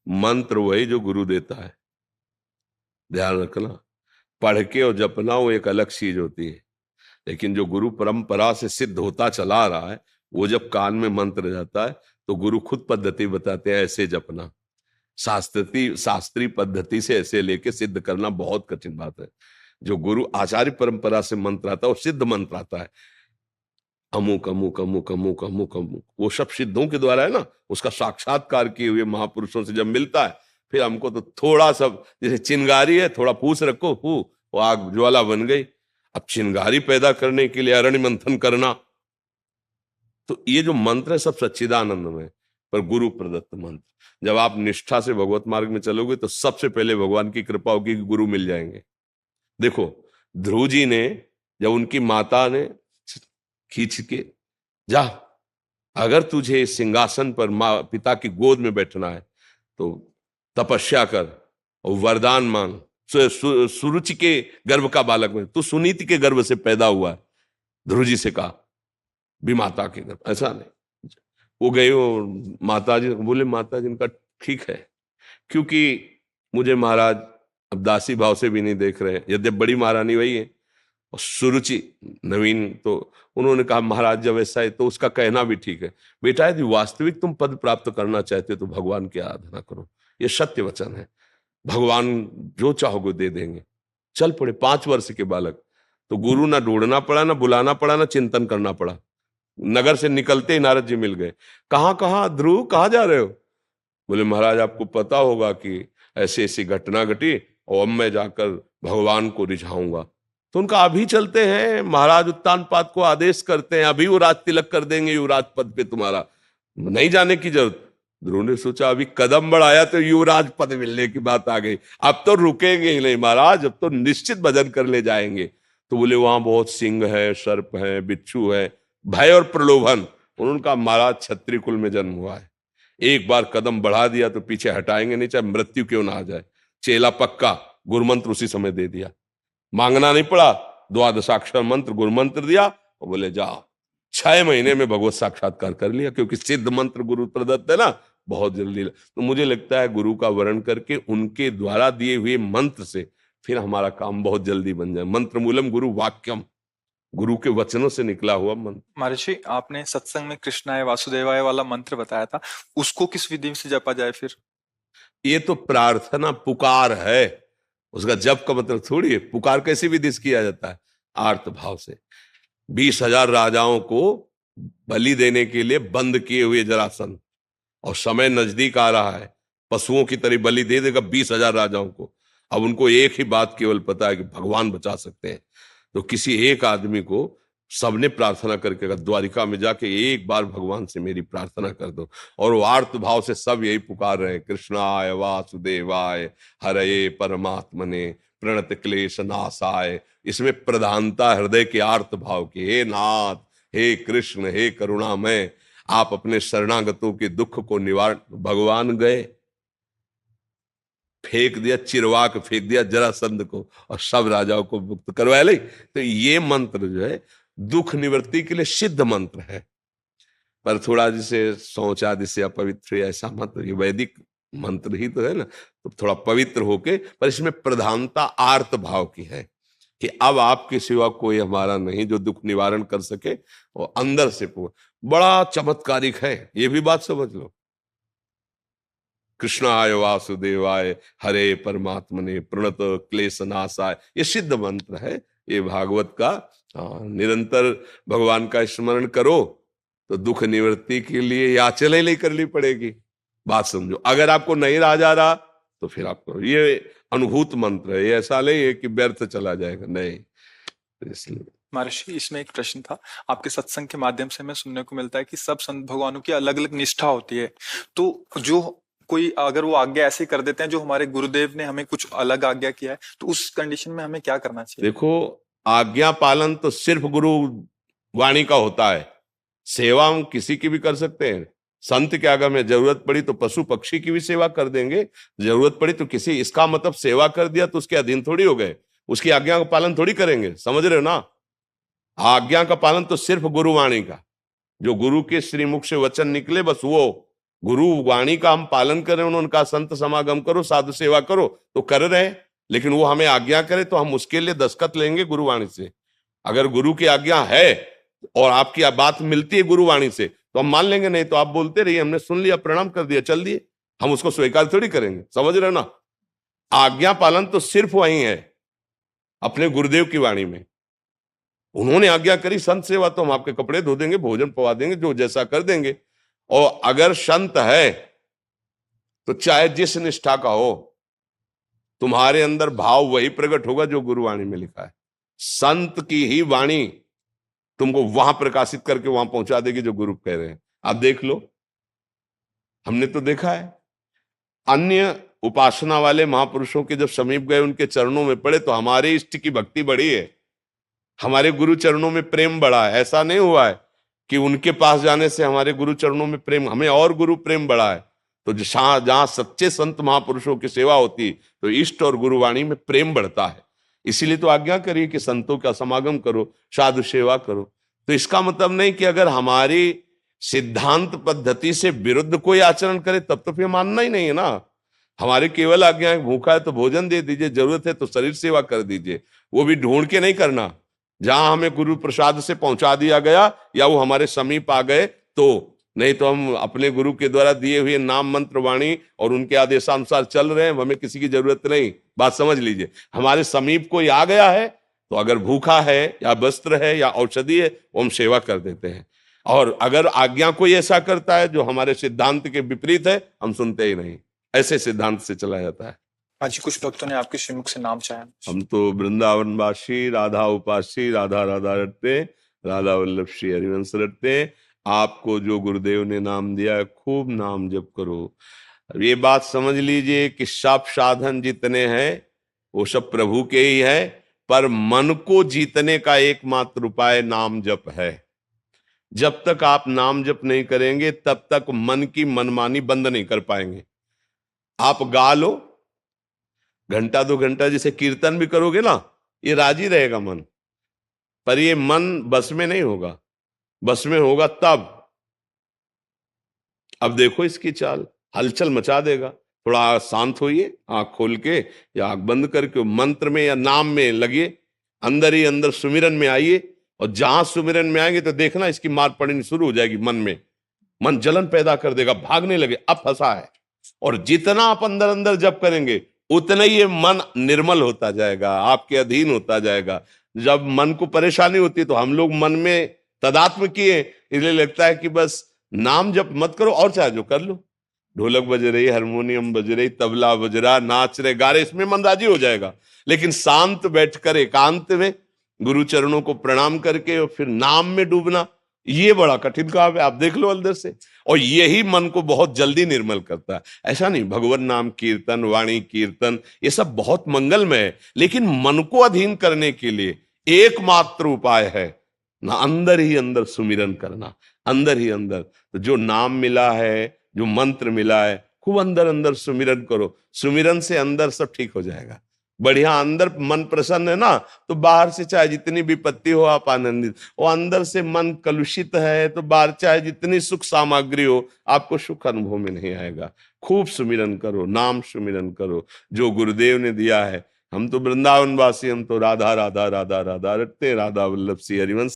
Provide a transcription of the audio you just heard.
मंत्र वही जो गुरु देता है, ध्यान रखना। पढ़ के और जपना वो एक अलग चीज होती है, लेकिन जो गुरु परंपरा से सिद्ध होता चला रहा है, वो जब कान में मंत्र जाता है तो गुरु खुद पद्धति बताते हैं, ऐसे जपना। शास्त्रीय पद्धति से ऐसे लेके सिद्ध करना बहुत कठिन बात है। जो गुरु आचार्य परंपरा से मंत्र आता है वो सिद्ध मंत्र आता है, अमुक अमुक अमुक अमुक अमुक अमुक, वो सब सिद्धों के द्वारा है ना। उसका साक्षात्कार किए हुए महापुरुषों से जब मिलता है, फिर हमको तो थोड़ा सब, जैसे चिंगारी है, थोड़ा पूछ रखो, वो आग ज्वाला बन गई। अब चिंगारी पैदा करने के लिए अरण्य मंथन करना, तो ये जो मंत्र है सब सच्चिदानंद में, पर गुरु प्रदत्त मंत्र। जब आप निष्ठा से भगवत मार्ग में चलोगे तो सबसे पहले भगवान की कृपा होगी कि गुरु मिल जाएंगे। देखो, ध्रुव जी ने, जब उनकी माता ने खींच के, जा, अगर तुझे इस सिंहासन पर माँ पिता की गोद में बैठना है तो तपस्या कर और वरदान मांग। सुरुचि के गर्भ का बालक में, तू सुनीति के गर्भ से पैदा हुआ है, ध्रुव जी से कहा, भी माता के गर्भ, ऐसा नहीं। वो गए, वो माता जी बोले, माता जी इनका ठीक है, क्योंकि मुझे महाराज अब दासी भाव से भी नहीं देख रहे, यद्यप बड़ी महारानी वही है और सुरुचि नवीन, तो उन्होंने कहा महाराज जब ऐसा है तो उसका कहना भी ठीक है, बेटा यदि वास्तविक तुम पद प्राप्त करना चाहते हो तो भगवान की आराधना करो, ये सत्य वचन है, भगवान जो चाहोगे दे देंगे। चल पड़े 5 वर्ष के बालक, तो गुरु ना ढूंढना पड़ा, ना बुलाना पड़ा, ना चिंतन करना पड़ा। नगर से निकलते ही नारद जी मिल गए। कहाँ ध्रुव, कहाँ जा रहे हो? बोले महाराज आपको पता होगा कि ऐसी ऐसी घटना घटी और अब मैं जाकर भगवान को रिझाऊंगा। तो उनका अभी चलते हैं, महाराज उत्तानपाद को आदेश करते हैं, अभी वो राज तिलक कर देंगे युवराज पद पे, तुम्हारा नहीं जाने की जरूरत। ध्रुव ने सोचा अभी कदम बढ़ाया तो युवराज पद मिलने की बात आ गई, अब तो रुकेंगे ही नहीं महाराज, अब तो निश्चित भजन कर ले जाएंगे। तो बोले वहां बहुत सिंह है, सर्प है, बिच्छू है, भय और प्रलोभन। उन्होंने कहा महाराज क्षत्रिय कुल में जन्म हुआ है, एक बार कदम बढ़ा दिया तो पीछे हटाएंगे नहीं, चाहे मृत्यु क्यों ना आ जाए। चेला पक्का, गुरुमंत्र उसी समय दे दिया, मांगना नहीं पड़ा, 12 मंत्र गुरुमंत्र दिया और बोले जाओ। 6 महीने में भगवत साक्षात्कार कर लिया, क्योंकि सिद्ध मंत्र गुरु प्रदत्त है ना, बहुत जल्दी। तो मुझे लगता है गुरु का वर्ण करके उनके द्वारा दिए हुए मंत्र से फिर हमारा काम बहुत जल्दी बन जाए। मंत्र मूलम गुरु वाक्यम, गुरु के वचनों से निकला हुआ मंत्र। महर्षि आपने सत्संग में कृष्णाय वासुदेवाय वाला मंत्र बताया था, उसको किस विधि से जपा जाए फिर? ये तो प्रार्थना पुकार है, उसका जप का मतलब थोड़ी है। पुकार कैसे विधि से किया जाता है? आर्त भाव से। 20,000 राजाओं को बलि देने के लिए बंद किए हुए जरासंध, और समय नजदीक आ रहा है, पशुओं की तरह बलि दे देगा 20,000 राजाओं को। अब उनको एक ही बात केवल पता है कि भगवान बचा सकते हैं। तो किसी एक आदमी को सबने प्रार्थना करके कहा, द्वारिका में जाके एक बार भगवान से मेरी प्रार्थना कर दो। और वो आर्त भाव से सब यही पुकार रहे हैं, कृष्णाय वासुदेवाय हरये परमात्मने प्रणत क्लेश नाशाय। इसमें प्रधानता हृदय के आर्त भाव की, हे नाथ, हे कृष्ण, हे करुणामय, आप अपने शरणागतों के दुख को निवारण। भगवान गए, फेंक दिया, चिरवाक फेंक दिया जरासंध को और सब राजाओं को मुक्त करवाया। ले तो ये मंत्र जो है दुख निवृत्ति के लिए सिद्ध मंत्र है, पर थोड़ा जैसे शौच आदि से अपवित्र, ऐसा मंत्र, ये वैदिक मंत्र ही तो है ना, तो थोड़ा पवित्र होके, पर इसमें प्रधानता आर्त भाव की है कि अब आपके सिवा कोई हमारा नहीं जो दुख निवारण कर सके, और अंदर से बड़ा चमत्कारिक है, ये भी बात समझ लो। कृष्णाय वासुदेवाय हरे परमात्मने प्रणत क्लेश नाशाय, ये सिद्ध मंत्र है, ये भागवत का। निरंतर भगवान का स्मरण करो तो दुख निवृत्ति के लिए याचना नहीं करनी पड़ेगी। बात समझो, अगर आपको नहीं रहा जा रहा तो फिर आपको ये अनुभूत मंत्र है, ये ऐसा नहीं है कि व्यर्थ चला जाएगा, नहीं। इसलिए महर्षि इसमें एक प्रश्न था, आपके सत्संग के माध्यम से हमें सुनने को मिलता है कि सब संत भगवानों की अलग अलग निष्ठा होती है, तो जो कोई अगर वो आज्ञा ऐसे कर देते हैं जो हमारे गुरुदेव ने हमें कुछ अलग आज्ञा किया है, तो उस कंडीशन में हमें क्या करना चाहिए? देखो, आज्ञा पालन तो सिर्फ गुरु वाणी का होता है, सेवा हम किसी की भी कर सकते हैं। संत के आगे में जरूरत पड़ी तो पशु पक्षी की भी सेवा कर देंगे, जरूरत पड़ी तो किसी, इसका मतलब सेवा कर दिया तो उसके अधीन थोड़ी हो गए, उसकी आज्ञा का पालन थोड़ी करेंगे, समझ रहे हो ना। आज्ञा का पालन तो सिर्फ गुरुवाणी का, जो गुरु के श्रीमुख से वचन निकले बस वो गुरु वाणी का हम पालन करें, उन्होंने कहा संत समागम करो, साधु सेवा करो, तो कर रहे हैं, लेकिन वो हमें आज्ञा करे तो हम उसके लिए दस्तखत लेंगे गुरुवाणी से। अगर गुरु की आज्ञा है और आपकी बात मिलती है गुरुवाणी से तो हम मान लेंगे, नहीं तो आप बोलते रहिए, हमने सुन लिया, प्रणाम कर दिया, चल दिए, हम उसको स्वीकार थोड़ी करेंगे। समझ रहे हो ना? आज्ञा पालन तो सिर्फ वही है अपने गुरुदेव की वाणी में। उन्होंने आज्ञा करी संत सेवा, तो हम आपके कपड़े धो देंगे, भोजन पवा देंगे, जो जैसा कर देंगे। और अगर संत है तो चाहे जिस निष्ठा का हो, तुम्हारे अंदर भाव वही प्रकट होगा जो गुरुवाणी में लिखा है। संत की ही वाणी तुमको वहां प्रकाशित करके वहां पहुंचा देगी जो गुरु कह रहे हैं। आप देख लो, हमने तो देखा है, अन्य उपासना वाले महापुरुषों के जब समीप गए, उनके चरणों में पड़े, तो हमारे इष्ट की भक्ति बढ़ी है, हमारे गुरु चरणों में प्रेम बढ़ा है। ऐसा नहीं हुआ है कि उनके पास जाने से हमारे गुरु चरणों में प्रेम, हमें और गुरु प्रेम बढ़ा है। तो जहां सच्चे संत महापुरुषों की सेवा होती तो इष्ट और गुरुवाणी में प्रेम बढ़ता है। इसीलिए तो आज्ञा करिए कि संतों का समागम करो, साधु सेवा करो। तो इसका मतलब नहीं कि अगर हमारी सिद्धांत पद्धति से विरुद्ध कोई आचरण करे तब तो फिर मानना ही नहीं है ना। हमारे केवल आज्ञा है, भूखा है तो भोजन दे दीजिए, जरूरत है तो शरीर सेवा कर दीजिए, वो भी ढूंढ के नहीं करना। जहां हमें गुरु प्रसाद से पहुंचा दिया गया या वो हमारे समीप आ गए तो, नहीं तो हम अपने गुरु के द्वारा दिए हुए नाम मंत्र वाणी और उनके आदेशानुसार चल रहे हैं, हमें किसी की जरूरत नहीं। बात समझ लीजिए, हमारे समीप कोई आ गया है तो अगर भूखा है या वस्त्र है या औषधि है, वो हम सेवा कर देते हैं। और अगर आज्ञा कोई ऐसा करता है जो हमारे सिद्धांत के विपरीत है, हम सुनते ही नहीं। ऐसे सिद्धांत से चला जाता है। आज कुछ भक्तों ने आपके श्रीमुख से नाम चाहा। हम तो वृंदावनवासी, राधा उपासी, राधा राधा रटते, राधा वल्लभ श्री हरिवंश रटते। आपको जो गुरुदेव ने नाम दिया है, खूब नाम जप करो। ये बात समझ लीजिए कि सब साधन जितने हैं वो सब प्रभु के ही है, पर मन को जीतने का एकमात्र उपाय नाम जप है। जब तक आप नाम जप नहीं करेंगे तब तक मन की मनमानी बंद नहीं कर पाएंगे। आप गा लो, घंटा 2 घंटा जैसे कीर्तन भी करोगे ना, ये राजी रहेगा मन, पर ये मन बस में नहीं होगा। बस में होगा तब। अब देखो इसकी चाल, हलचल मचा देगा। थोड़ा शांत होइए, आंख खोल के या आंख बंद करके मंत्र में या नाम में लगिए, अंदर ही अंदर सुमिरन में आइए। और जहां सुमिरन में आएंगे तो देखना इसकी मार पड़नी शुरू हो जाएगी मन में। मन जलन पैदा कर देगा, भागने लगे, अब फंसा है। और जितना आप अंदर अंदर जप करेंगे उतना ही ये मन निर्मल होता जाएगा, आपके अधीन होता जाएगा। जब मन को परेशानी होती है तो हम लोग मन में तदात्म किए, इसलिए लगता है कि बस नाम जप मत करो, और चाहे जो कर लो। ढोलक बज रही, हारमोनियम बज रही, तबला बज रहा, नाच रहे, गा रहे, इसमें मन राजी हो जाएगा। लेकिन शांत बैठकर एकांत में गुरु चरणों को प्रणाम करके और फिर नाम में डूबना, ये बड़ा कठिन काम है। आप देख लो अंदर से, और यही मन को बहुत जल्दी निर्मल करता है। ऐसा नहीं, भगवान नाम कीर्तन, वाणी कीर्तन, ये सब बहुत मंगलमय है, लेकिन मन को अधीन करने के लिए एकमात्र उपाय है ना, अंदर ही अंदर सुमिरन करना, अंदर ही अंदर। तो जो नाम मिला है, जो मंत्र मिला है, खूब अंदर अंदर सुमिरन करो। सुमिरन से अंदर सब ठीक हो जाएगा, बढ़िया। अंदर मन प्रसन्न है ना, तो बाहर से चाहे जितनी विपत्ति हो आप आनंदित। और अंदर से मन कलुषित है तो बाहर चाहे जितनी सुख सामग्री हो, आपको सुख अनुभव में नहीं आएगा। खूब सुमिरन करो, नाम सुमिरन करो जो गुरुदेव ने दिया है। हम तो वृंदावनवासी, हम तो राधा राधा राधा राधा रटते, राधा वल्लभ श्री हरिवंश